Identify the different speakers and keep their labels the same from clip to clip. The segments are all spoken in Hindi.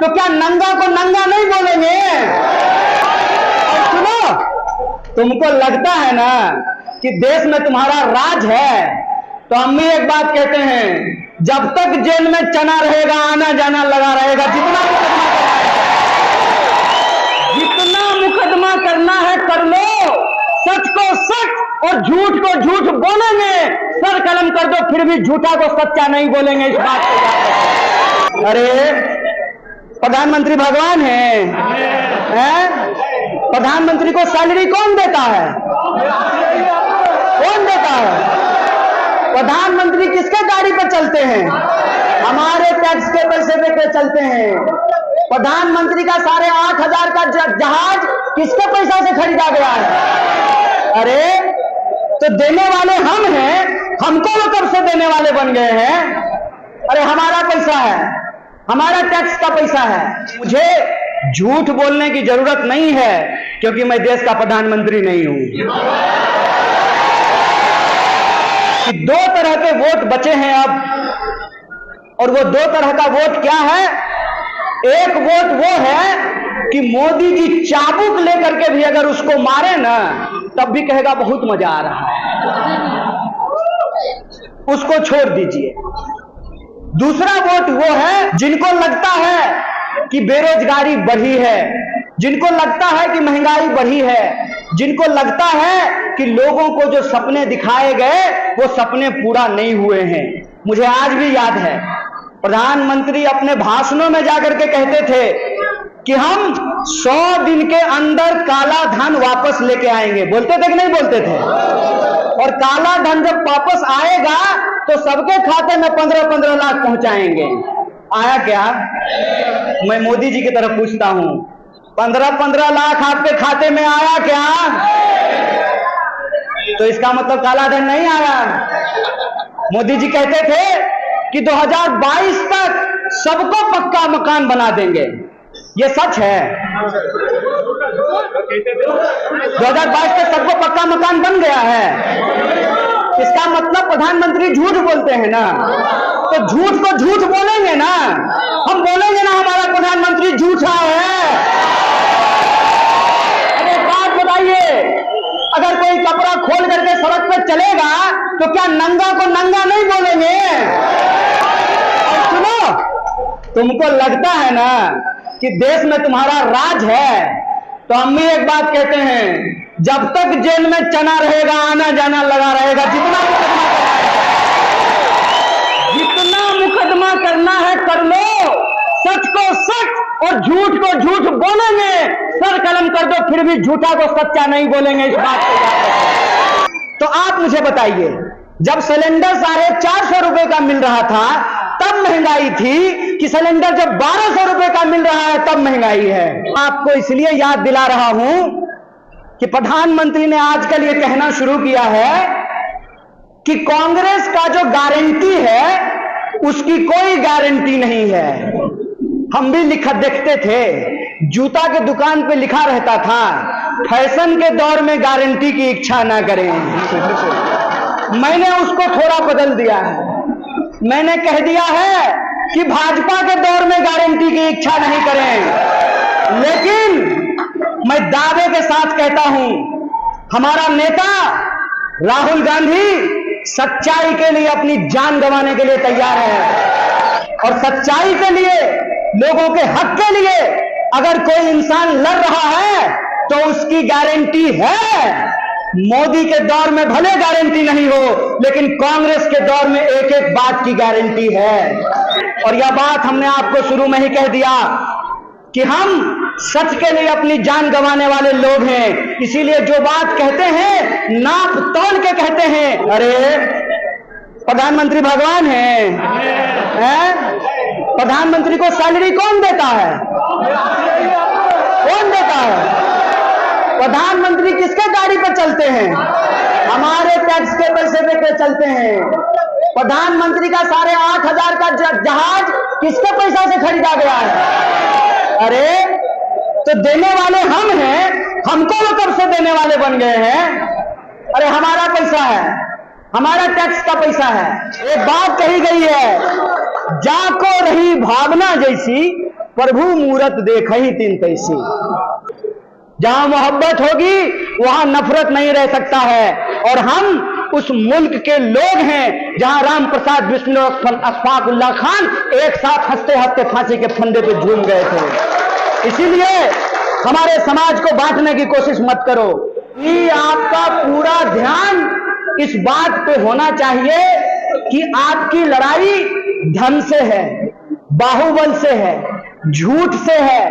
Speaker 1: तो क्या नंगा को नंगा नहीं बोलेंगे? और सुनो, तुमको लगता है ना कि देश में तुम्हारा राज है, तो हम भी एक बात कहते हैं, जब तक जेल में चना रहेगा आना जाना लगा रहेगा। जितना मुकदमा करना है कर लो, सच को सच और झूठ को झूठ बोलेंगे, सर कलम कर दो फिर भी झूठा को सच्चा नहीं बोलेंगे। इस बात को याद रखो। अरे प्रधानमंत्री भगवान हैं? प्रधानमंत्री को सैलरी कौन देता है? कौन देता है? प्रधानमंत्री किसके गाड़ी पर चलते हैं? हमारे टैक्स के पैसे पे चलते हैं। प्रधानमंत्री का 8,500 का जहाज किसके पैसा से खरीदा गया है? अरे तो देने वाले हम हैं, हमको वो कब से देने वाले बन गए हैं? अरे हमारा पैसा है, हमारा टैक्स का पैसा है। मुझे झूठ बोलने की जरूरत नहीं है, क्योंकि मैं देश का प्रधानमंत्री नहीं हूं। कि 2 तरह के वोट बचे हैं अब, और वो 2 तरह का वोट क्या है? एक वोट वो है कि मोदी जी चाबुक लेकर के भी अगर उसको मारे ना, तब भी कहेगा बहुत मजा आ रहा है, उसको छोड़ दीजिए। दूसरा वोट वो है जिनको लगता है कि बेरोजगारी बढ़ी है, जिनको लगता है कि महंगाई बढ़ी है, जिनको लगता है कि लोगों को जो सपने दिखाए गए वो सपने पूरा नहीं हुए हैं। मुझे आज भी याद है, प्रधानमंत्री अपने भाषणों में जाकर के कहते थे कि हम 100 दिन के अंदर काला धन वापस लेके आएंगे। बोलते थे कि नहीं बोलते थे? और काला धन जब वापस आएगा तो सबके खाते में 15-15 लाख पहुंचाएंगे। आया क्या? मैं मोदी जी की तरफ पूछता हूं, 15-15 लाख आपके खाते में आया क्या? तो इसका मतलब काला धन नहीं आया। मोदी जी कहते थे कि 2022 तक सबको पक्का मकान बना देंगे। ये सच है? 2022 तक सबको पक्का मकान बन गया है। इसका मतलब प्रधानमंत्री झूठ बोलते हैं ना, तो झूठ को झूठ बोलेंगे ना। हम बोलेंगे ना हमारा प्रधानमंत्री झूठा है। अरे बात बताइए, अगर कोई कपड़ा खोल करके सड़क पर चलेगा तो क्या नंगा को नंगा नहीं बोलेंगे? और सुनो, तुमको लगता है ना कि देश में तुम्हारा राज है, तो हम भी एक बात कहते हैं, जब तक जेल में चना रहेगा आना जाना लगा रहेगा। जितना मुकदमा करना है कर लो, सच को सच और झूठ को झूठ बोलेंगे, सर कलम कर दो फिर भी झूठा को सच्चा नहीं बोलेंगे। इस बात को याद रखो। तो आप मुझे बताइए, जब सिलेंडर 450 रुपए का मिल रहा था तब महंगाई थी, कि सिलेंडर जब 1200 रुपए का मिल रहा है तब महंगाई है? आपको इसलिए याद दिला रहा हूं कि प्रधानमंत्री ने आजकल ये कहना शुरू किया है कि कांग्रेस का जो गारंटी है उसकी कोई गारंटी नहीं है। हम भी लिखा देखते थे, जूता के दुकान पे लिखा रहता था, फैशन के दौर में गारंटी की इच्छा ना करें। मैंने उसको थोड़ा बदल दिया है, मैंने कह दिया है कि भाजपा के दौर में गारंटी की इच्छा नहीं करें। लेकिन मैं दावे के साथ कहता हूं, हमारा नेता राहुल गांधी सच्चाई के लिए अपनी जान गंवाने के लिए तैयार है, और सच्चाई के लिए, लोगों के हक के लिए अगर कोई इंसान लड़ रहा है तो उसकी गारंटी है। मोदी के दौर में भले गारंटी नहीं हो, लेकिन कांग्रेस के दौर में एक एक बात की गारंटी है। और यह बात हमने आपको शुरू में ही कह दिया कि हम सच के लिए अपनी जान गंवाने वाले लोग हैं। इसीलिए जो बात कहते हैं नाप तोल के कहते हैं। अरे प्रधानमंत्री भगवान हैं? प्रधानमंत्री को सैलरी कौन देता है? कौन देता है? प्रधानमंत्री किसके गाड़ी पर चलते हैं? हमारे टैक्स के पैसे पे चलते हैं। प्रधानमंत्री का 8,500 का जहाज किसके पैसा से खरीदा गया है? अरे तो देने वाले हम हैं, हमको वो कब से देने वाले बन गए हैं? अरे हमारा पैसा है, हमारा टैक्स का पैसा है। एक बात कही गई है, जाको रही भावना जैसी प्रभु मूरत देख ही तीन तैसी। जहां मोहब्बत होगी वहां नफरत नहीं रह सकता है। और हम उस मुल्क के लोग हैं जहां राम प्रसाद बिस्मिल और अशफाकुल्लाह खान एक साथ हंसते हंसते फांसी के फंदे पे झूम गए थे। इसीलिए हमारे समाज को बांटने की कोशिश मत करो। कि आपका पूरा ध्यान इस बात पे होना चाहिए कि आपकी लड़ाई धन से है, बाहुबल से है, झूठ से है,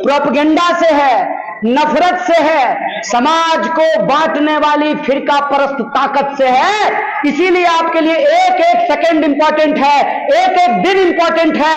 Speaker 1: प्रोपेगेंडा से है, नफरत से है, समाज को बांटने वाली फिरका परस्त ताकत से है। इसीलिए आपके लिए एक एक सेकंड इंपॉर्टेंट है, एक एक दिन इंपॉर्टेंट है।